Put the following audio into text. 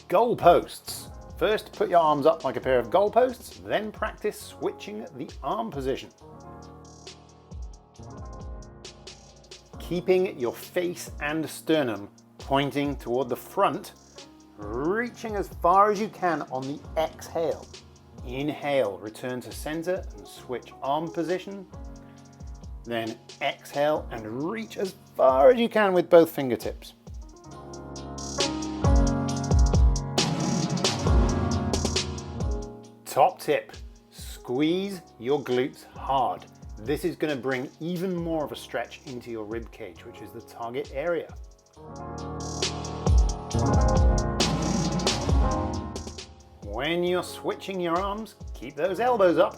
Goalposts. First, put your arms up like a pair of goalposts, then practice switching the arm position. Keeping your face and sternum pointing toward the front, reaching as far as you can on the exhale. Inhale, return to center and switch arm position. Then exhale and reach as far as you can with both fingertips. Top tip, squeeze your glutes hard. This is going to bring even more of a stretch into your rib cage, which is the target area. When you're switching your arms, keep those elbows up.